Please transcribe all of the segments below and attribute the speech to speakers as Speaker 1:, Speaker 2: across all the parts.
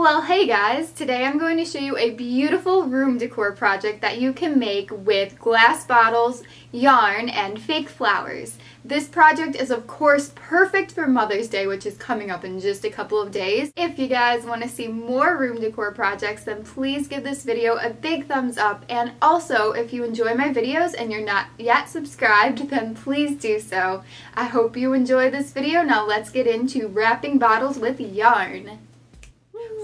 Speaker 1: Well, hey guys! Today I'm going to show you a beautiful room decor project that you can make with glass bottles, yarn, and fake flowers. This project is of course perfect for Mother's Day, which is coming up in just a couple of days. If you guys want to see more room decor projects, then please give this video a big thumbs up, and also if you enjoy my videos and you're not yet subscribed, then please do so. I hope you enjoy this video. Now let's get into wrapping bottles with yarn.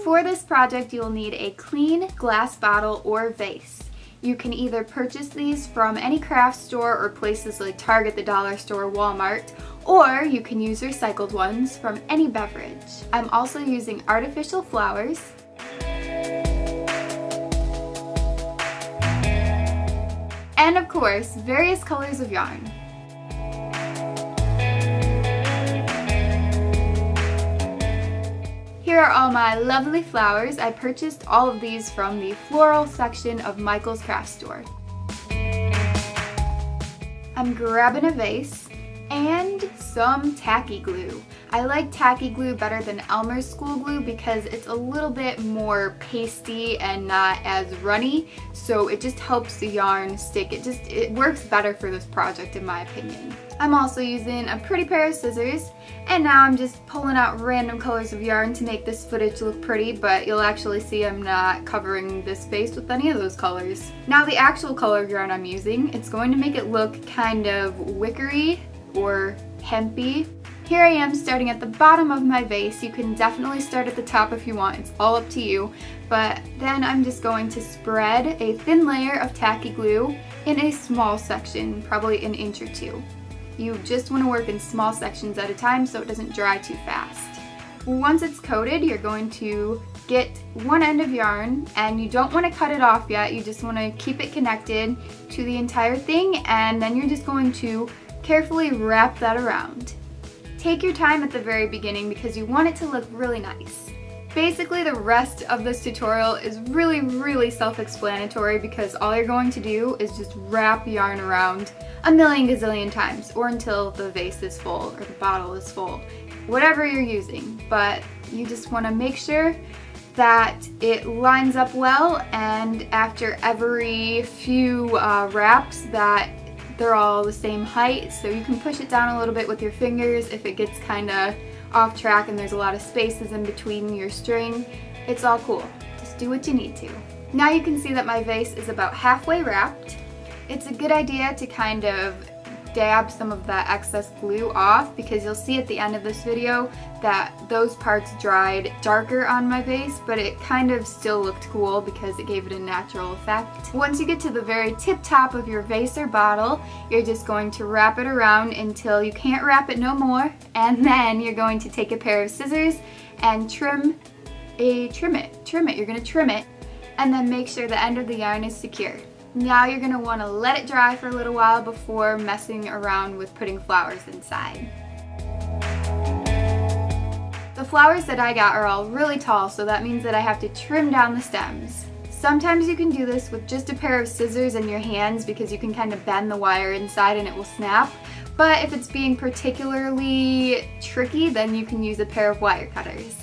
Speaker 1: For this project, you'll need a clean glass bottle or vase. You can either purchase these from any craft store or places like Target, the Dollar Store, Walmart, or you can use recycled ones from any beverage. I'm also using artificial flowers, and of course, various colors of yarn. Here are all my lovely flowers. I purchased all of these from the floral section of Michael's craft store. I'm grabbing a vase and some tacky glue. I like tacky glue better than Elmer's school glue because it's a little bit more pasty and not as runny, so it just helps the yarn stick. It works better for this project in my opinion. I'm also using a pretty pair of scissors, and now I'm just pulling out random colors of yarn to make this footage look pretty, but you'll actually see I'm not covering this vase with any of those colors. Now the actual color of yarn I'm using, it's going to make it look kind of wickery or hempy. Here I am starting at the bottom of my vase. You can definitely start at the top if you want, it's all up to you. But then I'm just going to spread a thin layer of tacky glue in a small section, probably an inch or two. You just want to work in small sections at a time so it doesn't dry too fast. Once it's coated, you're going to get one end of yarn, and you don't want to cut it off yet, you just want to keep it connected to the entire thing, and then you're just going to carefully wrap that around. Take your time at the very beginning because you want it to look really nice. Basically, the rest of this tutorial is really self-explanatory because all you're going to do is just wrap yarn around a million gazillion times, or until the vase is full or the bottle is full, whatever you're using. But you just want to make sure that it lines up well, and after every few wraps that they're all the same height, so you can push it down a little bit with your fingers if it gets kind of off track and there's a lot of spaces in between your string. It's all cool. Just do what you need to. Now you can see that my vase is about halfway wrapped. It's a good idea to kind of dab some of that excess glue off because you'll see at the end of this video that those parts dried darker on my vase, but it kind of still looked cool because it gave it a natural effect. Once you get to the very tip top of your vase or bottle, you're just going to wrap it around until you can't wrap it no more, and then you're going to take a pair of scissors and trim it. You're going to trim it, and then make sure the end of the yarn is secure. Now you're going to want to let it dry for a little while before messing around with putting flowers inside. The flowers that I got are all really tall, so that means that I have to trim down the stems. Sometimes you can do this with just a pair of scissors in your hands because you can kind of bend the wire inside and it will snap. But if it's being particularly tricky, then you can use a pair of wire cutters.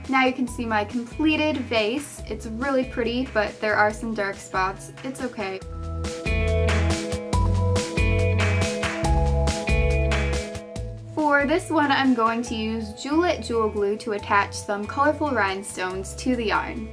Speaker 1: Now you can see my completed vase. It's really pretty, but there are some dark spots. It's okay. For this one, I'm going to use Jewel-It Jewel Glue to attach some colorful rhinestones to the yarn.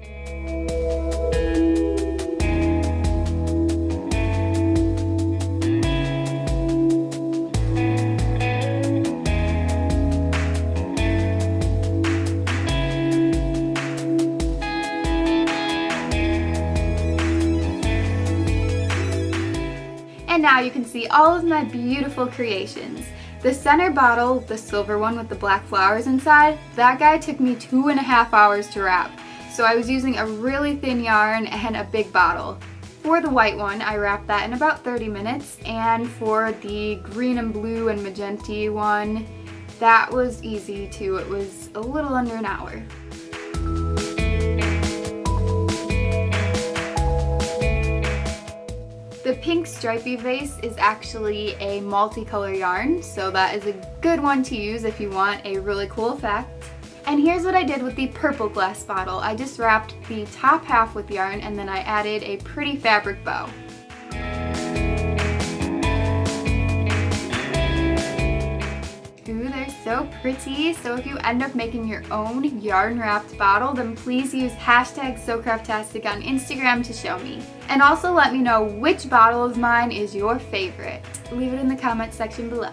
Speaker 1: And now you can see all of my beautiful creations. The center bottle, the silver one with the black flowers inside, that guy took me 2.5 hours to wrap. So I was using a really thin yarn and a big bottle. For the white one, I wrapped that in about 30 minutes, and for the green and blue and magenta one, that was easy too. It was a little under an hour. The pink stripy vase is actually a multicolor yarn, so that is a good one to use if you want a really cool effect. And here's what I did with the purple glass bottle. I just wrapped the top half with yarn and then I added a pretty fabric bow. Ooh, they're so pretty. So if you end up making your own yarn wrapped bottle, then please use hashtag SewCraftastic on Instagram to show me. And also let me know which bottle of mine is your favorite. Leave it in the comment section below.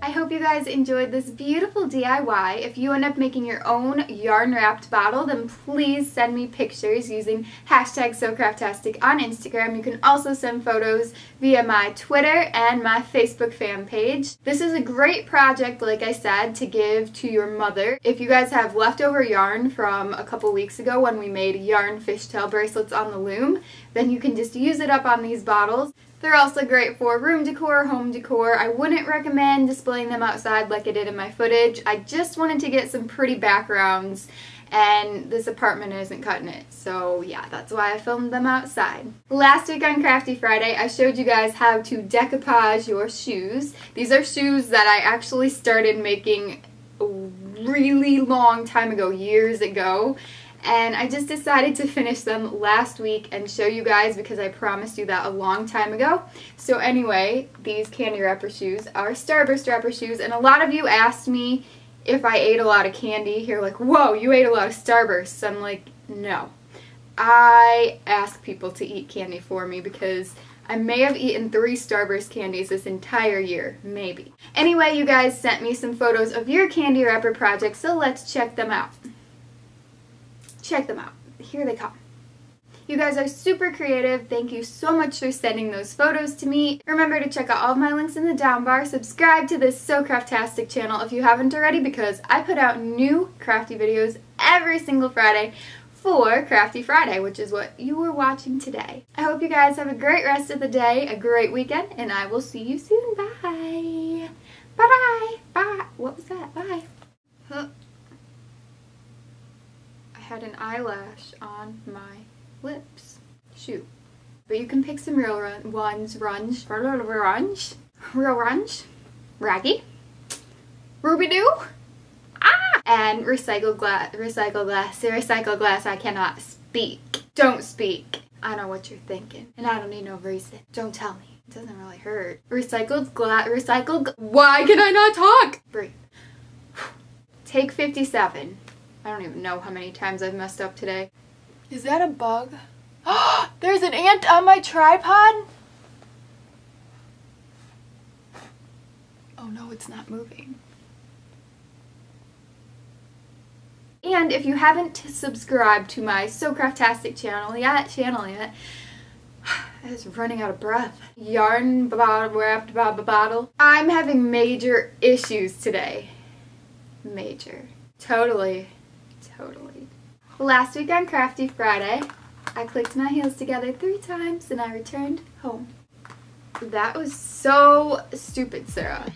Speaker 1: I hope you guys enjoyed this beautiful DIY. If you end up making your own yarn wrapped bottle, then please send me pictures using hashtag SewCraftastic on Instagram. You can also send photos via my Twitter and my Facebook fan page. This is a great project, like I said, to give to your mother. If you guys have leftover yarn from a couple weeks ago when we made yarn fishtail bracelets on the loom, then you can just use it up on these bottles. They're also great for room decor, home decor. I wouldn't recommend displaying them outside like I did in my footage. I just wanted to get some pretty backgrounds and this apartment isn't cutting it. So yeah, that's why I filmed them outside. Last week on Crafty Friday, I showed you guys how to decoupage your shoes. These are shoes that I actually started making a really long time ago, years ago. And I just decided to finish them last week and show you guys because I promised you that a long time ago. So anyway, these candy wrapper shoes are Starburst wrapper shoes, and a lot of you asked me if I ate a lot of candy. You're like, whoa, you ate a lot of Starbursts. I'm like, no. I ask people to eat candy for me because I may have eaten 3 Starburst candies this entire year, maybe. Anyway, you guys sent me some photos of your candy wrapper projects, so let's check them out. Check them out. Here they come. You guys are super creative. Thank you so much for sending those photos to me. Remember to check out all of my links in the down bar. Subscribe to this SewCraftastic channel if you haven't already because I put out new crafty videos every single Friday for Crafty Friday, which is what you were watching today. I hope you guys have a great rest of the day, a great weekend, and I will see you soon. Bye. Bye-bye. Bye. What was that? Bye. Huh. Had an eyelash on my lips. Shoot. But you can pick some real ones. Real runge. Raggy. Ruby Doo. Ah! And recycled glass. I cannot speak. Don't speak. I know what you're thinking. And I don't need no reason. Don't tell me. It doesn't really hurt. Why can I not talk? Breathe. Take 57. I don't even know how many times I've messed up today. Is that a bug? There's an ant on my tripod? Oh no, it's not moving. And if you haven't subscribed to my SewCraftastic channel yet, I was running out of breath. Yarn wrapped bottle. I'm having major issues today. Major. Totally. Last week on Crafty Friday, I clicked my heels together 3 times and I returned home. That was so stupid, Sarah.